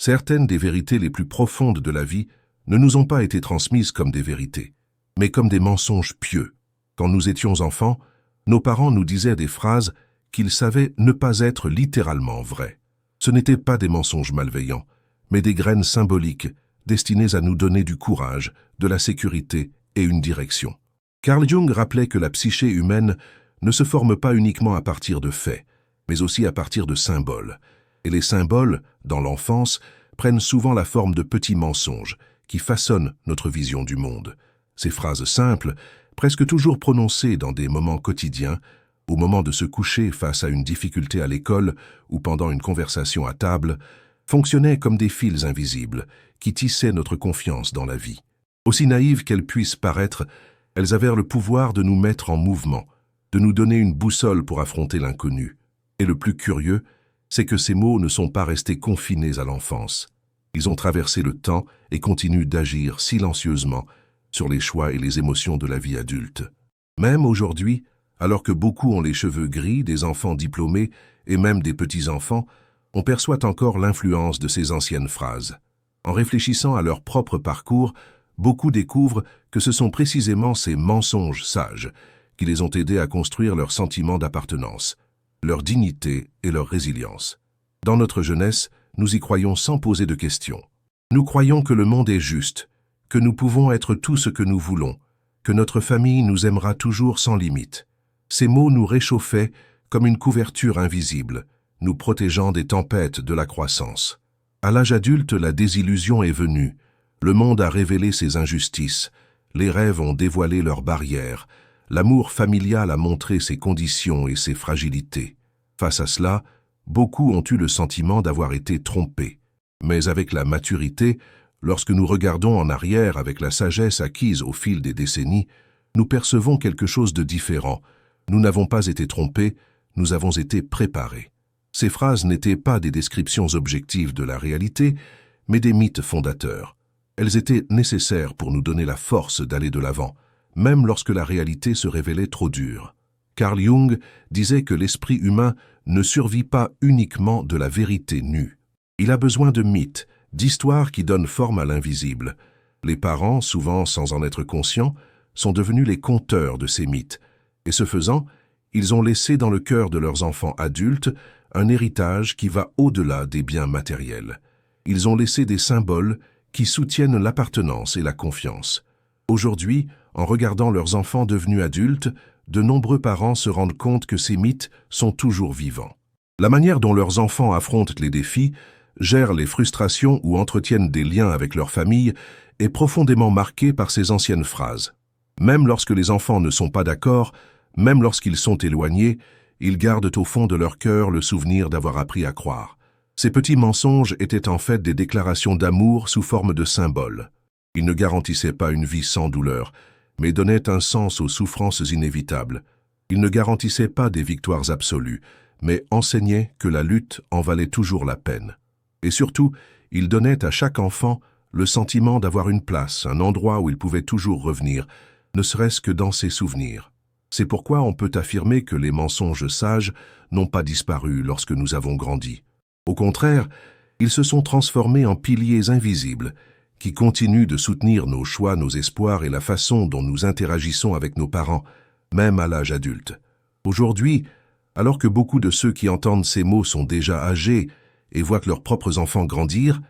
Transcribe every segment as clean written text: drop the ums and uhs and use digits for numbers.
Certaines des vérités les plus profondes de la vie ne nous ont pas été transmises comme des vérités, mais comme des mensonges pieux. Quand nous étions enfants, nos parents nous disaient des phrases qu'ils savaient ne pas être littéralement vraies. Ce n'étaient pas des mensonges malveillants, mais des graines symboliques destinées à nous donner du courage, de la sécurité et une direction. Carl Jung rappelait que la psyché humaine ne se forme pas uniquement à partir de faits, mais aussi à partir de symboles. Et les symboles, dans l'enfance, prennent souvent la forme de petits mensonges qui façonnent notre vision du monde. Ces phrases simples, presque toujours prononcées dans des moments quotidiens, au moment de se coucher face à une difficulté à l'école ou pendant une conversation à table, fonctionnaient comme des fils invisibles qui tissaient notre confiance dans la vie. Aussi naïves qu'elles puissent paraître, elles avaient le pouvoir de nous mettre en mouvement, de nous donner une boussole pour affronter l'inconnu. Et le plus curieux, c'est que ces mots ne sont pas restés confinés à l'enfance. Ils ont traversé le temps et continuent d'agir silencieusement sur les choix et les émotions de la vie adulte. Même aujourd'hui, alors que beaucoup ont les cheveux gris, des enfants diplômés et même des petits-enfants, on perçoit encore l'influence de ces anciennes phrases. En réfléchissant à leur propre parcours, beaucoup découvrent que ce sont précisément ces mensonges sages qui les ont aidés à construire leur sentiment d'appartenance, leur dignité et leur résilience. Dans notre jeunesse, nous y croyons sans poser de questions. Nous croyons que le monde est juste, que nous pouvons être tout ce que nous voulons, que notre famille nous aimera toujours sans limite. Ces mots nous réchauffaient comme une couverture invisible, nous protégeant des tempêtes de la croissance. À l'âge adulte, la désillusion est venue. Le monde a révélé ses injustices, les rêves ont dévoilé leurs barrières, l'amour familial a montré ses conditions et ses fragilités. Face à cela, beaucoup ont eu le sentiment d'avoir été trompés. Mais avec la maturité, lorsque nous regardons en arrière avec la sagesse acquise au fil des décennies, nous percevons quelque chose de différent. Nous n'avons pas été trompés, nous avons été préparés. Ces phrases n'étaient pas des descriptions objectives de la réalité, mais des mythes fondateurs. Elles étaient nécessaires pour nous donner la force d'aller de l'avant, même lorsque la réalité se révélait trop dure. Carl Jung disait que l'esprit humain ne survit pas uniquement de la vérité nue. Il a besoin de mythes, d'histoires qui donnent forme à l'invisible. Les parents, souvent sans en être conscients, sont devenus les conteurs de ces mythes, et ce faisant, ils ont laissé dans le cœur de leurs enfants adultes un héritage qui va au-delà des biens matériels. Ils ont laissé des symboles qui soutiennent l'appartenance et la confiance. Aujourd'hui, en regardant leurs enfants devenus adultes, de nombreux parents se rendent compte que ces mythes sont toujours vivants. La manière dont leurs enfants affrontent les défis, gèrent les frustrations ou entretiennent des liens avec leur famille est profondément marquée par ces anciennes phrases. Même lorsque les enfants ne sont pas d'accord, même lorsqu'ils sont éloignés, ils gardent au fond de leur cœur le souvenir d'avoir appris à croire. Ces petits mensonges étaient en fait des déclarations d'amour sous forme de symboles. Ils ne garantissaient pas une vie sans douleur, mais donnaient un sens aux souffrances inévitables. Ils ne garantissaient pas des victoires absolues, mais enseignaient que la lutte en valait toujours la peine. Et surtout, ils donnaient à chaque enfant le sentiment d'avoir une place, un endroit où il pouvait toujours revenir, ne serait-ce que dans ses souvenirs. C'est pourquoi on peut affirmer que les mensonges sages n'ont pas disparu lorsque nous avons grandi. Au contraire, ils se sont transformés en piliers invisibles qui continuent de soutenir nos choix, nos espoirs et la façon dont nous interagissons avec nos parents, même à l'âge adulte. Aujourd'hui, alors que beaucoup de ceux qui entendent ces mots sont déjà âgés et voient leurs propres enfants grandir,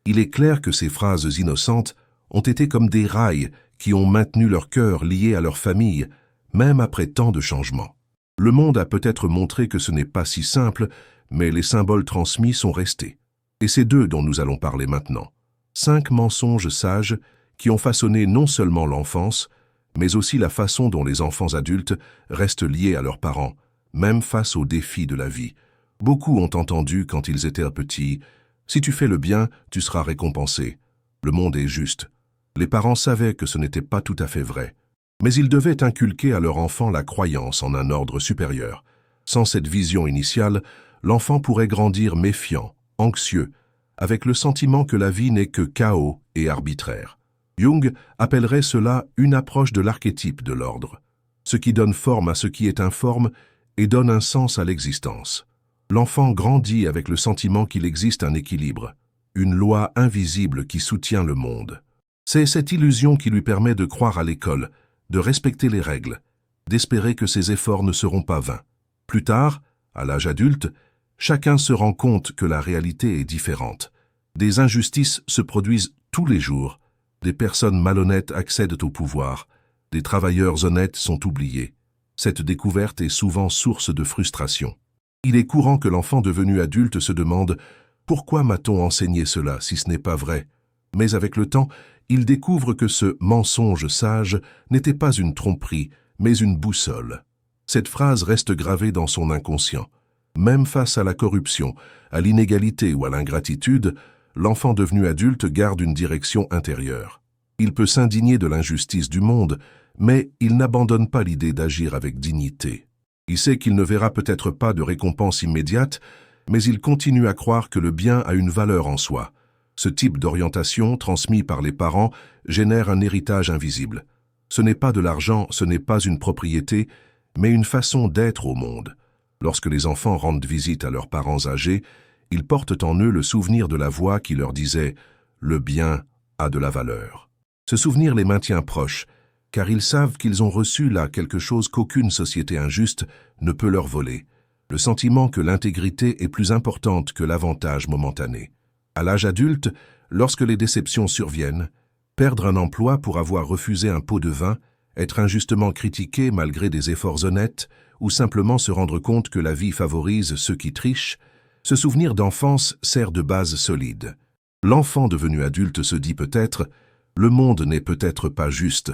il est clair que ces phrases innocentes ont été comme des rails qui ont maintenu leur cœur lié à leur famille, même après tant de changements. Le monde a peut-être montré que ce n'est pas si simple, mais les symboles transmis sont restés. Et c'est d'eux dont nous allons parler maintenant. 5 mensonges sages qui ont façonné non seulement l'enfance, mais aussi la façon dont les enfants adultes restent liés à leurs parents, même face aux défis de la vie. Beaucoup ont entendu quand ils étaient petits « Si tu fais le bien, tu seras récompensé. Le monde est juste. » Les parents savaient que ce n'était pas tout à fait vrai. Mais ils devaient inculquer à leur enfant la croyance en un ordre supérieur. Sans cette vision initiale, l'enfant pourrait grandir méfiant, anxieux, avec le sentiment que la vie n'est que chaos et arbitraire. Jung appellerait cela une approche de l'archétype de l'ordre, ce qui donne forme à ce qui est informe et donne un sens à l'existence. L'enfant grandit avec le sentiment qu'il existe un équilibre, une loi invisible qui soutient le monde. C'est cette illusion qui lui permet de croire à l'école, de respecter les règles, d'espérer que ses efforts ne seront pas vains. Plus tard, à l'âge adulte, chacun se rend compte que la réalité est différente. Des injustices se produisent tous les jours, des personnes malhonnêtes accèdent au pouvoir, des travailleurs honnêtes sont oubliés. Cette découverte est souvent source de frustration. Il est courant que l'enfant devenu adulte se demande « Pourquoi m'a-t-on enseigné cela si ce n'est pas vrai ?» Mais avec le temps, il découvre que ce mensonge sage n'était pas une tromperie, mais une boussole. Cette phrase reste gravée dans son inconscient. Même face à la corruption, à l'inégalité ou à l'ingratitude, l'enfant devenu adulte garde une direction intérieure. Il peut s'indigner de l'injustice du monde, mais il n'abandonne pas l'idée d'agir avec dignité. Il sait qu'il ne verra peut-être pas de récompense immédiate, mais il continue à croire que le bien a une valeur en soi. Ce type d'orientation, transmis par les parents, génère un héritage invisible. Ce n'est pas de l'argent, ce n'est pas une propriété, mais une façon d'être au monde. Lorsque les enfants rendent visite à leurs parents âgés, ils portent en eux le souvenir de la voix qui leur disait « Le bien a de la valeur ». Ce souvenir les maintient proches, car ils savent qu'ils ont reçu là quelque chose qu'aucune société injuste ne peut leur voler, le sentiment que l'intégrité est plus importante que l'avantage momentané. À l'âge adulte, lorsque les déceptions surviennent, perdre un emploi pour avoir refusé un pot de vin, être injustement critiqué malgré des efforts honnêtes, ou simplement se rendre compte que la vie favorise ceux qui trichent, ce souvenir d'enfance sert de base solide. L'enfant devenu adulte se dit peut-être « Le monde n'est peut-être pas juste,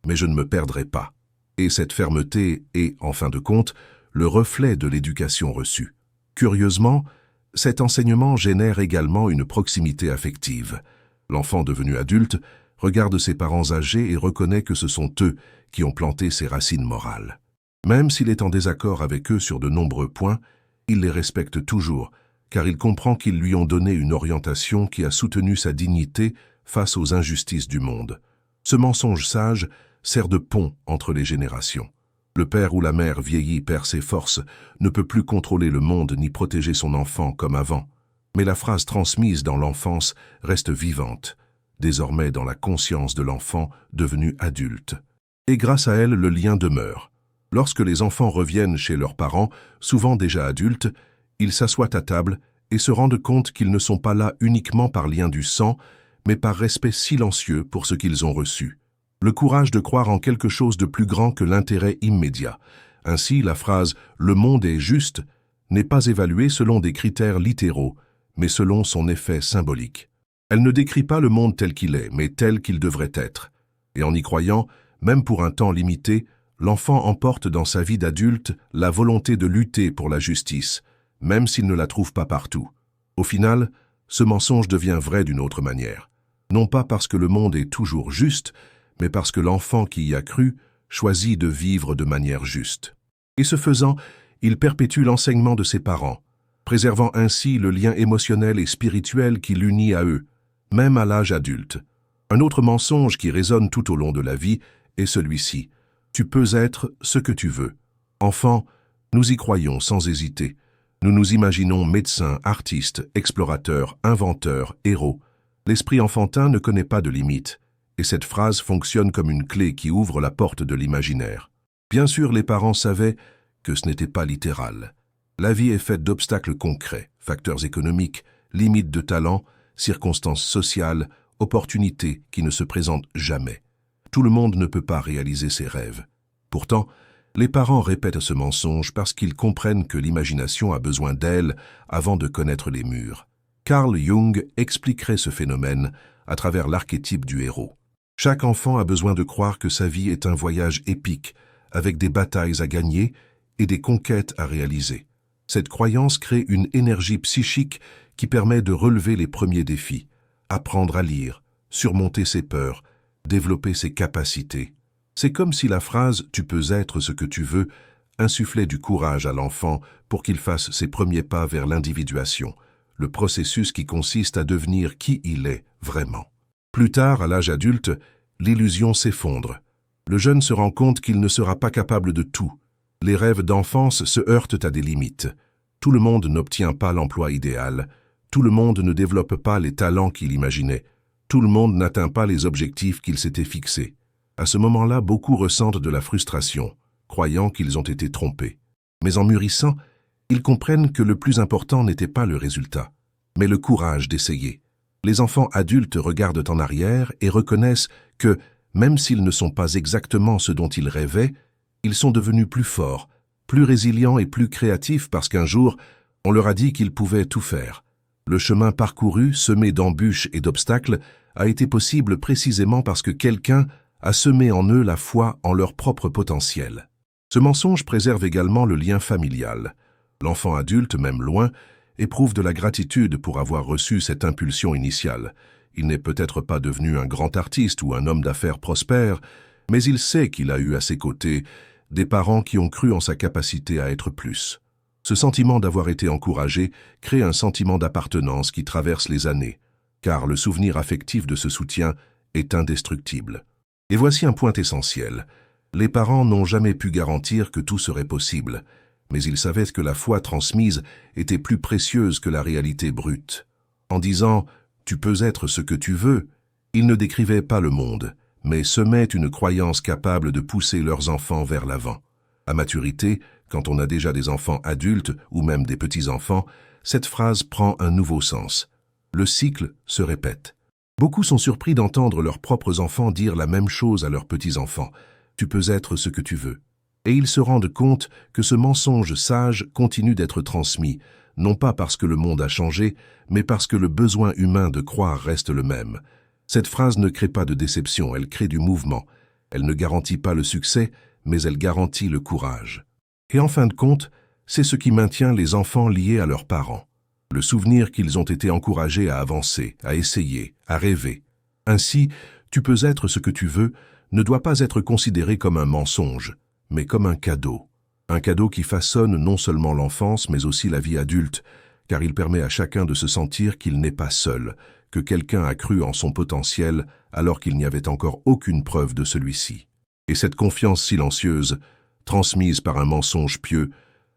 mais je ne me perdrai pas ». Et cette fermeté est, en fin de compte, le reflet de l'éducation reçue. Curieusement, cet enseignement génère également une proximité affective. L'enfant devenu adulte regarde ses parents âgés et reconnaît que ce sont eux qui ont planté ses racines morales. Même s'il est en désaccord avec eux sur de nombreux points, il les respecte toujours, car il comprend qu'ils lui ont donné une orientation qui a soutenu sa dignité face aux injustices du monde. Ce mensonge sage sert de pont entre les générations. Le père ou la mère vieilli perd ses forces, ne peut plus contrôler le monde ni protéger son enfant comme avant. Mais la phrase transmise dans l'enfance reste vivante, désormais dans la conscience de l'enfant devenu adulte. Et grâce à elle, le lien demeure. Lorsque les enfants reviennent chez leurs parents, souvent déjà adultes, ils s'assoient à table et se rendent compte qu'ils ne sont pas là uniquement par lien du sang, mais par respect silencieux pour ce qu'ils ont reçu. Le courage de croire en quelque chose de plus grand que l'intérêt immédiat. Ainsi, la phrase « le monde est juste » n'est pas évaluée selon des critères littéraux, mais selon son effet symbolique. Elle ne décrit pas le monde tel qu'il est, mais tel qu'il devrait être. Et en y croyant, même pour un temps limité, l'enfant emporte dans sa vie d'adulte la volonté de lutter pour la justice, même s'il ne la trouve pas partout. Au final, ce mensonge devient vrai d'une autre manière. Non pas parce que le monde est toujours juste, mais parce que l'enfant qui y a cru choisit de vivre de manière juste. Et ce faisant, il perpétue l'enseignement de ses parents, préservant ainsi le lien émotionnel et spirituel qui l'unit à eux, même à l'âge adulte. Un autre mensonge qui résonne tout au long de la vie est celui-ci. Tu peux être ce que tu veux. Enfant, nous y croyons sans hésiter. Nous nous imaginons médecins, artistes, explorateurs, inventeurs, héros. L'esprit enfantin ne connaît pas de limites, et cette phrase fonctionne comme une clé qui ouvre la porte de l'imaginaire. Bien sûr, les parents savaient que ce n'était pas littéral. La vie est faite d'obstacles concrets, facteurs économiques, limites de talent, circonstances sociales, opportunités qui ne se présentent jamais. Tout le monde ne peut pas réaliser ses rêves. Pourtant, les parents répètent ce mensonge parce qu'ils comprennent que l'imagination a besoin d'elle avant de connaître les murs. Carl Jung expliquerait ce phénomène à travers l'archétype du héros. Chaque enfant a besoin de croire que sa vie est un voyage épique, avec des batailles à gagner et des conquêtes à réaliser. Cette croyance crée une énergie psychique qui permet de relever les premiers défis, apprendre à lire, surmonter ses peurs, développer ses capacités. C'est comme si la phrase « tu peux être ce que tu veux » insufflait du courage à l'enfant pour qu'il fasse ses premiers pas vers l'individuation, le processus qui consiste à devenir qui il est vraiment. Plus tard, à l'âge adulte, l'illusion s'effondre. Le jeune se rend compte qu'il ne sera pas capable de tout. Les rêves d'enfance se heurtent à des limites. Tout le monde n'obtient pas l'emploi idéal. Tout le monde ne développe pas les talents qu'il imaginait. Tout le monde n'atteint pas les objectifs qu'il s'était fixés. À ce moment-là, beaucoup ressentent de la frustration, croyant qu'ils ont été trompés. Mais en mûrissant, ils comprennent que le plus important n'était pas le résultat, mais le courage d'essayer. Les enfants adultes regardent en arrière et reconnaissent que, même s'ils ne sont pas exactement ce dont ils rêvaient, ils sont devenus plus forts, plus résilients et plus créatifs parce qu'un jour, on leur a dit qu'ils pouvaient tout faire. Le chemin parcouru, semé d'embûches et d'obstacles, a été possible précisément parce que quelqu'un a semé en eux la foi en leur propre potentiel. Ce mensonge préserve également le lien familial. L'enfant adulte, même loin, éprouve de la gratitude pour avoir reçu cette impulsion initiale. Il n'est peut-être pas devenu un grand artiste ou un homme d'affaires prospère, mais il sait qu'il a eu à ses côtés des parents qui ont cru en sa capacité à être plus. Ce sentiment d'avoir été encouragé crée un sentiment d'appartenance qui traverse les années, car le souvenir affectif de ce soutien est indestructible. Et voici un point essentiel. Les parents n'ont jamais pu garantir que tout serait possible, mais ils savaient que la foi transmise était plus précieuse que la réalité brute. En disant « tu peux être ce que tu veux », ils ne décrivaient pas le monde, mais semaient une croyance capable de pousser leurs enfants vers l'avant. À maturité, quand on a déjà des enfants adultes ou même des petits-enfants, cette phrase prend un nouveau sens. Le cycle se répète. Beaucoup sont surpris d'entendre leurs propres enfants dire la même chose à leurs petits-enfants. « Tu peux être ce que tu veux ». Et ils se rendent compte que ce mensonge sage continue d'être transmis, non pas parce que le monde a changé, mais parce que le besoin humain de croire reste le même. Cette phrase ne crée pas de déception, elle crée du mouvement. Elle ne garantit pas le succès, mais elle garantit le courage. Et en fin de compte, c'est ce qui maintient les enfants liés à leurs parents. Le souvenir qu'ils ont été encouragés à avancer, à essayer, à rêver. Ainsi, tu peux être ce que tu veux ne doit pas être considéré comme un mensonge, mais comme un cadeau. Un cadeau qui façonne non seulement l'enfance, mais aussi la vie adulte, car il permet à chacun de se sentir qu'il n'est pas seul, que quelqu'un a cru en son potentiel alors qu'il n'y avait encore aucune preuve de celui-ci. Et cette confiance silencieuse, transmise par un mensonge pieux,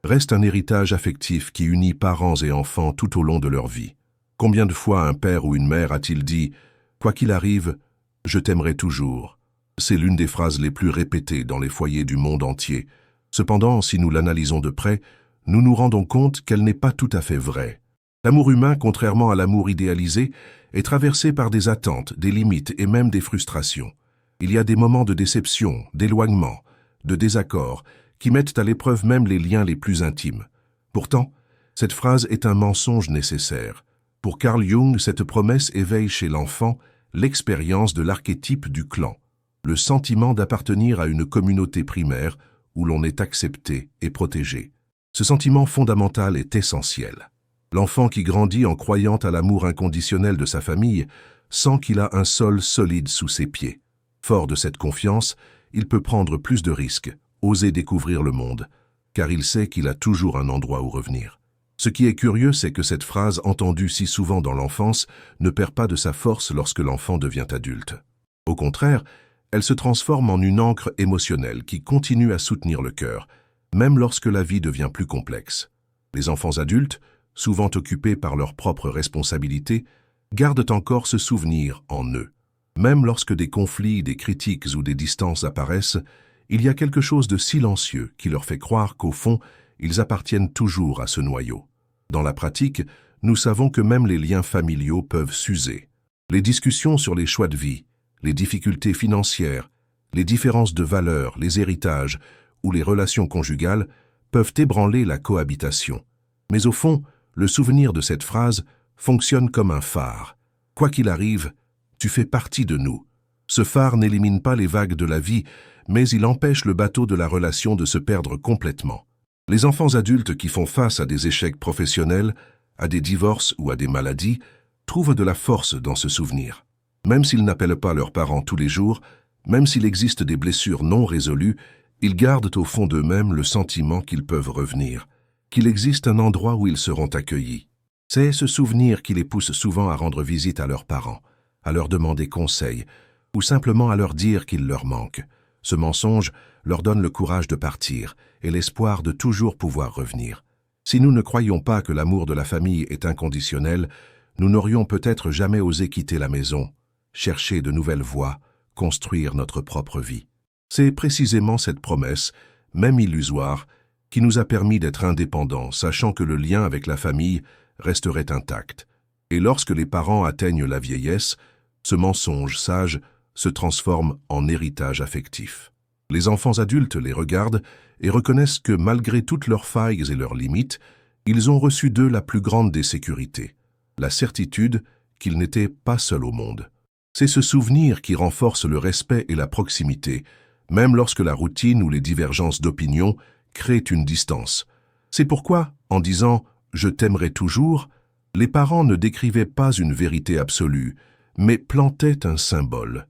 reste un héritage affectif qui unit parents et enfants tout au long de leur vie. Combien de fois un père ou une mère a-t-il dit « Quoi qu'il arrive, je t'aimerai toujours ». C'est l'une des phrases les plus répétées dans les foyers du monde entier. Cependant, si nous l'analysons de près, nous nous rendons compte qu'elle n'est pas tout à fait vraie. L'amour humain, contrairement à l'amour idéalisé, est traversé par des attentes, des limites et même des frustrations. Il y a des moments de déception, d'éloignement, de désaccord, qui mettent à l'épreuve même les liens les plus intimes. Pourtant, cette phrase est un mensonge nécessaire. Pour Carl Jung, cette promesse éveille chez l'enfant l'expérience de l'archétype du clan, le sentiment d'appartenir à une communauté primaire où l'on est accepté et protégé. Ce sentiment fondamental est essentiel. L'enfant qui grandit en croyant à l'amour inconditionnel de sa famille sent qu'il a un sol solide sous ses pieds. Fort de cette confiance, il peut prendre plus de risques, oser découvrir le monde, car il sait qu'il a toujours un endroit où revenir. Ce qui est curieux, c'est que cette phrase entendue si souvent dans l'enfance ne perd pas de sa force lorsque l'enfant devient adulte. Au contraire, elle se transforme en une ancre émotionnelle qui continue à soutenir le cœur, même lorsque la vie devient plus complexe. Les enfants adultes, souvent occupés par leurs propres responsabilités, gardent encore ce souvenir en eux. Même lorsque des conflits, des critiques ou des distances apparaissent, il y a quelque chose de silencieux qui leur fait croire qu'au fond, ils appartiennent toujours à ce noyau. Dans la pratique, nous savons que même les liens familiaux peuvent s'user. Les discussions sur les choix de vie, les difficultés financières, les différences de valeurs, les héritages ou les relations conjugales peuvent ébranler la cohabitation. Mais au fond, le souvenir de cette phrase fonctionne comme un phare. Quoi qu'il arrive, tu fais partie de nous. Ce phare n'élimine pas les vagues de la vie, mais il empêche le bateau de la relation de se perdre complètement. Les enfants adultes qui font face à des échecs professionnels, à des divorces ou à des maladies, trouvent de la force dans ce souvenir. Même s'ils n'appellent pas leurs parents tous les jours, même s'il existe des blessures non résolues, ils gardent au fond d'eux-mêmes le sentiment qu'ils peuvent revenir, qu'il existe un endroit où ils seront accueillis. C'est ce souvenir qui les pousse souvent à rendre visite à leurs parents, à leur demander conseil, ou simplement à leur dire qu'il leur manque. Ce mensonge leur donne le courage de partir et l'espoir de toujours pouvoir revenir. Si nous ne croyions pas que l'amour de la famille est inconditionnel, nous n'aurions peut-être jamais osé quitter la maison, chercher de nouvelles voies, construire notre propre vie. C'est précisément cette promesse, même illusoire, qui nous a permis d'être indépendants, sachant que le lien avec la famille resterait intact. Et lorsque les parents atteignent la vieillesse, ce mensonge sage se transforme en héritage affectif. Les enfants adultes les regardent et reconnaissent que malgré toutes leurs failles et leurs limites, ils ont reçu d'eux la plus grande des sécurités, la certitude qu'ils n'étaient pas seuls au monde. C'est ce souvenir qui renforce le respect et la proximité, même lorsque la routine ou les divergences d'opinion créent une distance. C'est pourquoi, en disant « je t'aimerai toujours », les parents ne décrivaient pas une vérité absolue, mais plantaient un symbole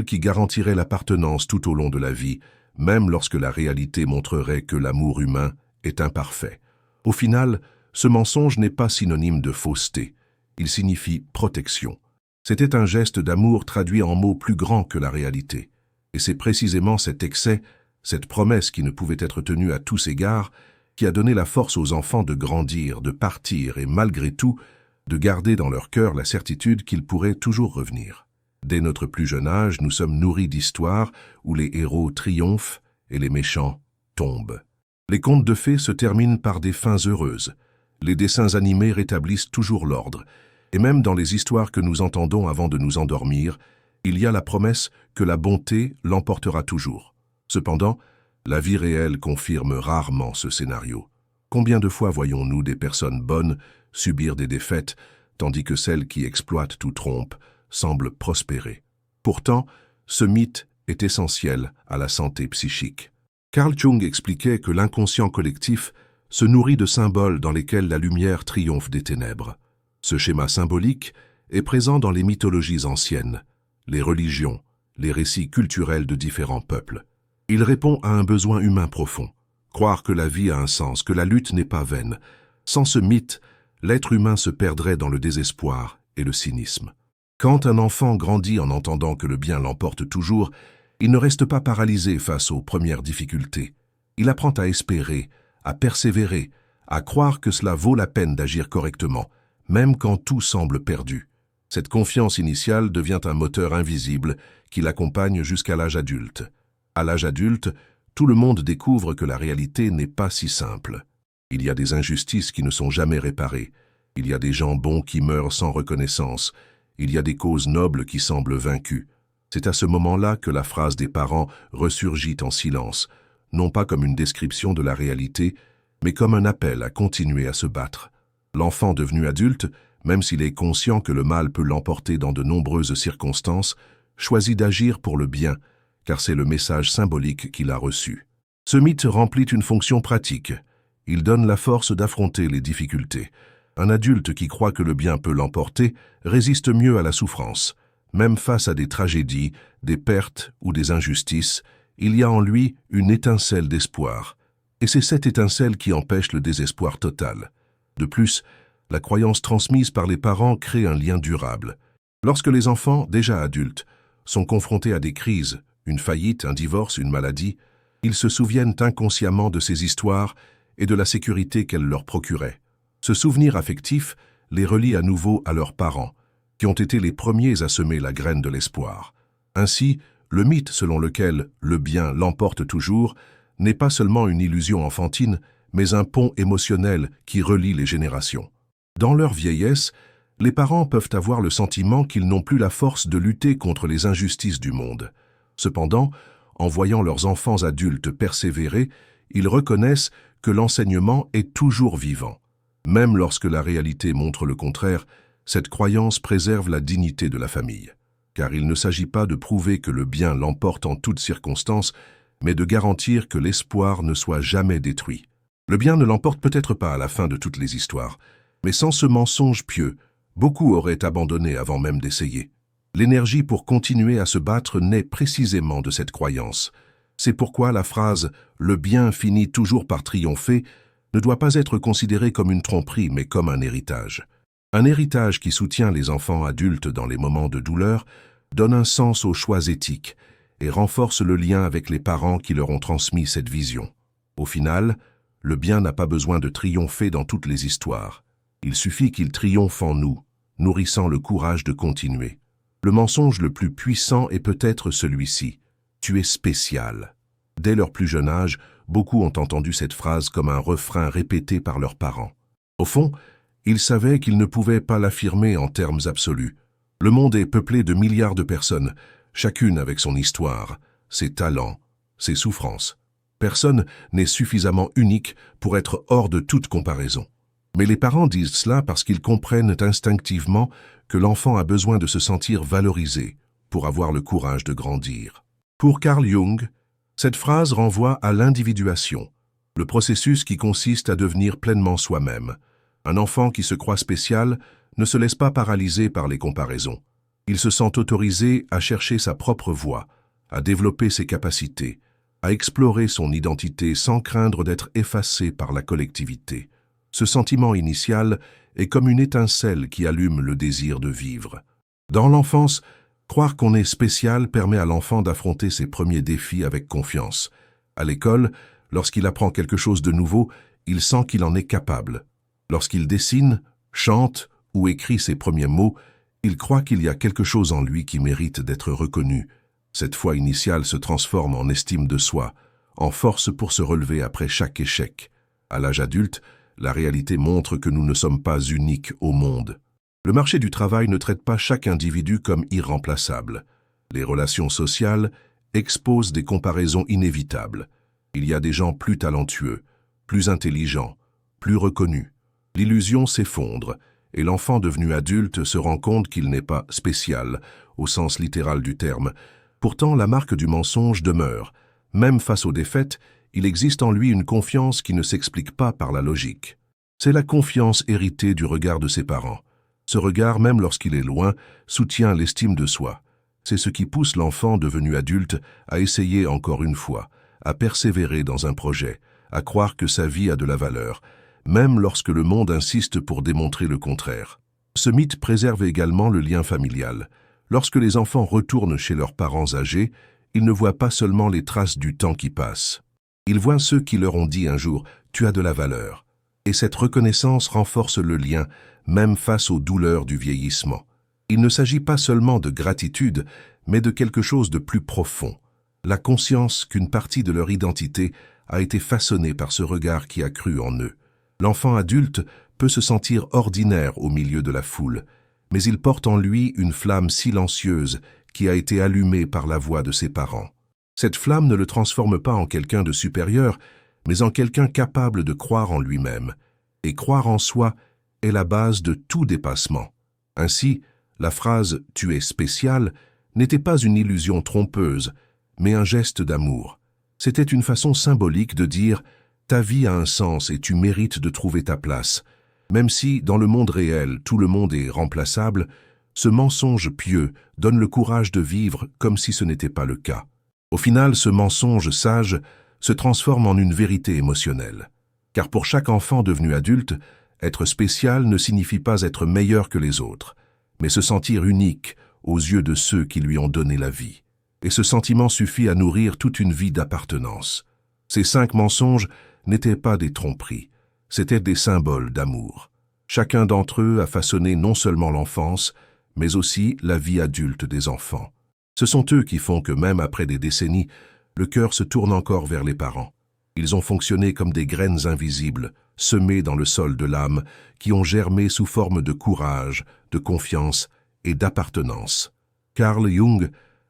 qui garantirait l'appartenance tout au long de la vie, même lorsque la réalité montrerait que l'amour humain est imparfait. Au final, ce mensonge n'est pas synonyme de fausseté, il signifie protection. C'était un geste d'amour traduit en mots plus grands que la réalité. Et c'est précisément cet excès, cette promesse qui ne pouvait être tenue à tous égards, qui a donné la force aux enfants de grandir, de partir et malgré tout, de garder dans leur cœur la certitude qu'ils pourraient toujours revenir. Dès notre plus jeune âge, nous sommes nourris d'histoires où les héros triomphent et les méchants tombent. Les contes de fées se terminent par des fins heureuses. Les dessins animés rétablissent toujours l'ordre. Et même dans les histoires que nous entendons avant de nous endormir, il y a la promesse que la bonté l'emportera toujours. Cependant, la vie réelle confirme rarement ce scénario. Combien de fois voyons-nous des personnes bonnes subir des défaites, tandis que celles qui exploitent ou trompent semblent prospérer? Pourtant, ce mythe est essentiel à la santé psychique. Carl Jung expliquait que l'inconscient collectif se nourrit de symboles dans lesquels la lumière triomphe des ténèbres. Ce schéma symbolique est présent dans les mythologies anciennes, les religions, les récits culturels de différents peuples. Il répond à un besoin humain profond, croire que la vie a un sens, que la lutte n'est pas vaine. Sans ce mythe, l'être humain se perdrait dans le désespoir et le cynisme. Quand un enfant grandit en entendant que le bien l'emporte toujours, il ne reste pas paralysé face aux premières difficultés. Il apprend à espérer, à persévérer, à croire que cela vaut la peine d'agir correctement, même quand tout semble perdu. Cette confiance initiale devient un moteur invisible qui l'accompagne jusqu'à l'âge adulte. À l'âge adulte, tout le monde découvre que la réalité n'est pas si simple. Il y a des injustices qui ne sont jamais réparées. Il y a des gens bons qui meurent sans reconnaissance. Il y a des causes nobles qui semblent vaincues. C'est à ce moment-là que la phrase des parents ressurgit en silence, non pas comme une description de la réalité, mais comme un appel à continuer à se battre. L'enfant devenu adulte, même s'il est conscient que le mal peut l'emporter dans de nombreuses circonstances, choisit d'agir pour le bien, car c'est le message symbolique qu'il a reçu. Ce mythe remplit une fonction pratique. Il donne la force d'affronter les difficultés. Un adulte qui croit que le bien peut l'emporter résiste mieux à la souffrance. Même face à des tragédies, des pertes ou des injustices, il y a en lui une étincelle d'espoir. Et c'est cette étincelle qui empêche le désespoir total. De plus, la croyance transmise par les parents crée un lien durable. Lorsque les enfants, déjà adultes, sont confrontés à des crises, une faillite, un divorce, une maladie, ils se souviennent inconsciemment de ces histoires et de la sécurité qu'elles leur procuraient. Ce souvenir affectif les relie à nouveau à leurs parents, qui ont été les premiers à semer la graine de l'espoir. Ainsi, le mythe selon lequel le bien l'emporte toujours n'est pas seulement une illusion enfantine, mais un pont émotionnel qui relie les générations. Dans leur vieillesse, les parents peuvent avoir le sentiment qu'ils n'ont plus la force de lutter contre les injustices du monde. Cependant, en voyant leurs enfants adultes persévérer, ils reconnaissent que l'enseignement est toujours vivant. Même lorsque la réalité montre le contraire, cette croyance préserve la dignité de la famille. Car il ne s'agit pas de prouver que le bien l'emporte en toutes circonstances, mais de garantir que l'espoir ne soit jamais détruit. Le bien ne l'emporte peut-être pas à la fin de toutes les histoires, mais sans ce mensonge pieux, beaucoup auraient abandonné avant même d'essayer. L'énergie pour continuer à se battre naît précisément de cette croyance. C'est pourquoi la phrase « le bien finit toujours par triompher » ne doit pas être considérée comme une tromperie, mais comme un héritage. Un héritage qui soutient les enfants adultes dans les moments de douleur, donne un sens aux choix éthiques et renforce le lien avec les parents qui leur ont transmis cette vision. Au final, Le bien n'a pas besoin de triompher dans toutes les histoires. Il suffit qu'il triomphe en nous, nourrissant le courage de continuer. Le mensonge le plus puissant est peut-être celui-ci. Tu es spécial. Dès leur plus jeune âge, beaucoup ont entendu cette phrase comme un refrain répété par leurs parents. Au fond, ils savaient qu'ils ne pouvaient pas l'affirmer en termes absolus. Le monde est peuplé de milliards de personnes, chacune avec son histoire, ses talents, ses souffrances. Personne n'est suffisamment unique pour être hors de toute comparaison. Mais les parents disent cela parce qu'ils comprennent instinctivement que l'enfant a besoin de se sentir valorisé pour avoir le courage de grandir. Pour Carl Jung, cette phrase renvoie à l'individuation, le processus qui consiste à devenir pleinement soi-même. Un enfant qui se croit spécial ne se laisse pas paralyser par les comparaisons. Il se sent autorisé à chercher sa propre voie, à développer ses capacités, à explorer son identité sans craindre d'être effacé par la collectivité. Ce sentiment initial est comme une étincelle qui allume le désir de vivre. Dans l'enfance, croire qu'on est spécial permet à l'enfant d'affronter ses premiers défis avec confiance. À l'école, lorsqu'il apprend quelque chose de nouveau, il sent qu'il en est capable. Lorsqu'il dessine, chante ou écrit ses premiers mots, il croit qu'il y a quelque chose en lui qui mérite d'être reconnu. Cette foi initiale se transforme en estime de soi, en force pour se relever après chaque échec. À l'âge adulte, la réalité montre que nous ne sommes pas uniques au monde. Le marché du travail ne traite pas chaque individu comme irremplaçable. Les relations sociales exposent des comparaisons inévitables. Il y a des gens plus talentueux, plus intelligents, plus reconnus. L'illusion s'effondre et l'enfant devenu adulte se rend compte qu'il n'est pas spécial, au sens littéral du terme. Pourtant, la marque du mensonge demeure. Même face aux défaites, il existe en lui une confiance qui ne s'explique pas par la logique. C'est la confiance héritée du regard de ses parents. Ce regard, même lorsqu'il est loin, soutient l'estime de soi. C'est ce qui pousse l'enfant devenu adulte à essayer encore une fois, à persévérer dans un projet, à croire que sa vie a de la valeur, même lorsque le monde insiste pour démontrer le contraire. Ce mythe préserve également le lien familial. Lorsque les enfants retournent chez leurs parents âgés, ils ne voient pas seulement les traces du temps qui passe. Ils voient ceux qui leur ont dit un jour « tu as de la valeur ». Et cette reconnaissance renforce le lien, même face aux douleurs du vieillissement. Il ne s'agit pas seulement de gratitude, mais de quelque chose de plus profond. La conscience qu'une partie de leur identité a été façonnée par ce regard qui a cru en eux. L'enfant adulte peut se sentir ordinaire au milieu de la foule, mais il porte en lui une flamme silencieuse qui a été allumée par la voix de ses parents. Cette flamme ne le transforme pas en quelqu'un de supérieur, mais en quelqu'un capable de croire en lui-même. Et croire en soi est la base de tout dépassement. Ainsi, la phrase « tu es spécial » n'était pas une illusion trompeuse, mais un geste d'amour. C'était une façon symbolique de dire « ta vie a un sens et tu mérites de trouver ta place ». Même si, dans le monde réel, tout le monde est remplaçable, ce mensonge pieux donne le courage de vivre comme si ce n'était pas le cas. Au final, ce mensonge sage se transforme en une vérité émotionnelle. Car pour chaque enfant devenu adulte, être spécial ne signifie pas être meilleur que les autres, mais se sentir unique aux yeux de ceux qui lui ont donné la vie. Et ce sentiment suffit à nourrir toute une vie d'appartenance. Ces 5 mensonges n'étaient pas des tromperies, c'étaient des symboles d'amour. Chacun d'entre eux a façonné non seulement l'enfance, mais aussi la vie adulte des enfants. Ce sont eux qui font que même après des décennies, le cœur se tourne encore vers les parents. Ils ont fonctionné comme des graines invisibles, semées dans le sol de l'âme, qui ont germé sous forme de courage, de confiance et d'appartenance. Carl Jung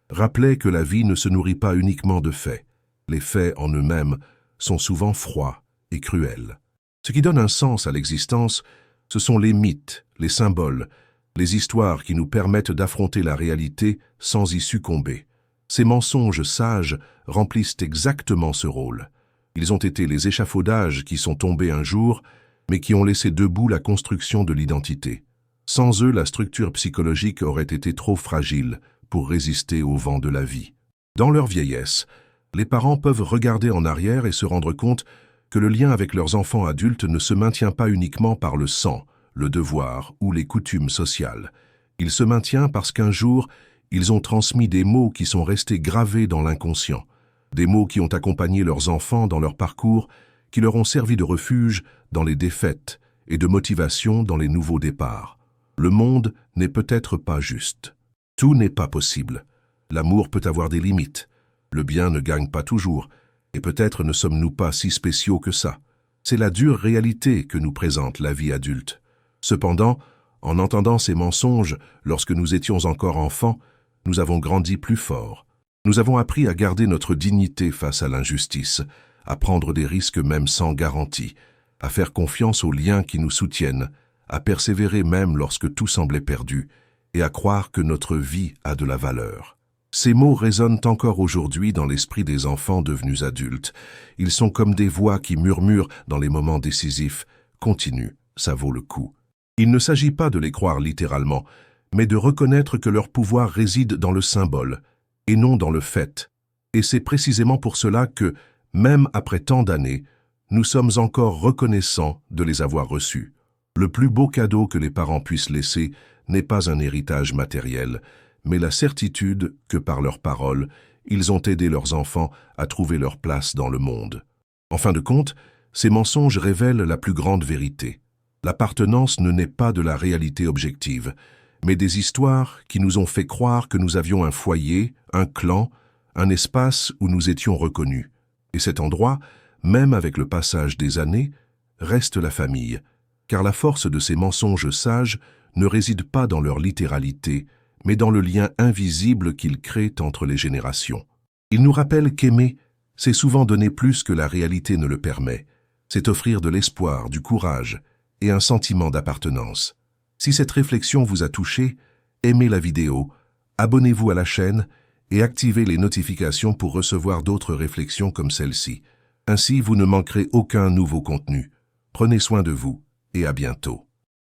rappelait que la vie ne se nourrit pas uniquement de faits. Les faits en eux-mêmes sont souvent froids et cruels. Ce qui donne un sens à l'existence, ce sont les mythes, les symboles, les histoires qui nous permettent d'affronter la réalité sans y succomber. Ces mensonges sages remplissent exactement ce rôle. Ils ont été les échafaudages qui sont tombés un jour, mais qui ont laissé debout la construction de l'identité. Sans eux, la structure psychologique aurait été trop fragile pour résister au vent de la vie. Dans leur vieillesse, les parents peuvent regarder en arrière et se rendre compte que le lien avec leurs enfants adultes ne se maintient pas uniquement par le sang, le devoir ou les coutumes sociales. Il se maintient parce qu'un jour, ils ont transmis des mots qui sont restés gravés dans l'inconscient, des mots qui ont accompagné leurs enfants dans leur parcours, qui leur ont servi de refuge dans les défaites et de motivation dans les nouveaux départs. Le monde n'est peut-être pas juste. Tout n'est pas possible. L'amour peut avoir des limites. Le bien ne gagne pas toujours, et peut-être ne sommes-nous pas si spéciaux que ça. C'est la dure réalité que nous présente la vie adulte. Cependant, en entendant ces mensonges lorsque nous étions encore enfants, nous avons grandi plus forts. Nous avons appris à garder notre dignité face à l'injustice, à prendre des risques même sans garantie, à faire confiance aux liens qui nous soutiennent, à persévérer même lorsque tout semblait perdu, et à croire que notre vie a de la valeur. Ces mots résonnent encore aujourd'hui dans l'esprit des enfants devenus adultes. Ils sont comme des voix qui murmurent dans les moments décisifs. Continue, ça vaut le coup. Il ne s'agit pas de les croire littéralement, mais de reconnaître que leur pouvoir réside dans le symbole, et non dans le fait. Et c'est précisément pour cela que, même après tant d'années, nous sommes encore reconnaissants de les avoir reçus. Le plus beau cadeau que les parents puissent laisser n'est pas un héritage matériel, mais la certitude que par leurs paroles, ils ont aidé leurs enfants à trouver leur place dans le monde. En fin de compte, ces mensonges révèlent la plus grande vérité. L'appartenance ne naît pas de la réalité objective, mais des histoires qui nous ont fait croire que nous avions un foyer, un clan, un espace où nous étions reconnus. Et cet endroit, même avec le passage des années, reste la famille, car la force de ces mensonges sages ne réside pas dans leur littéralité, mais dans le lien invisible qu'ils créent entre les générations. Ils nous rappellent qu'aimer, c'est souvent donner plus que la réalité ne le permet. C'est offrir de l'espoir, du courage et un sentiment d'appartenance. Si cette réflexion vous a touché, aimez la vidéo, abonnez-vous à la chaîne et activez les notifications pour recevoir d'autres réflexions comme celle-ci. Ainsi, vous ne manquerez aucun nouveau contenu. Prenez soin de vous et à bientôt.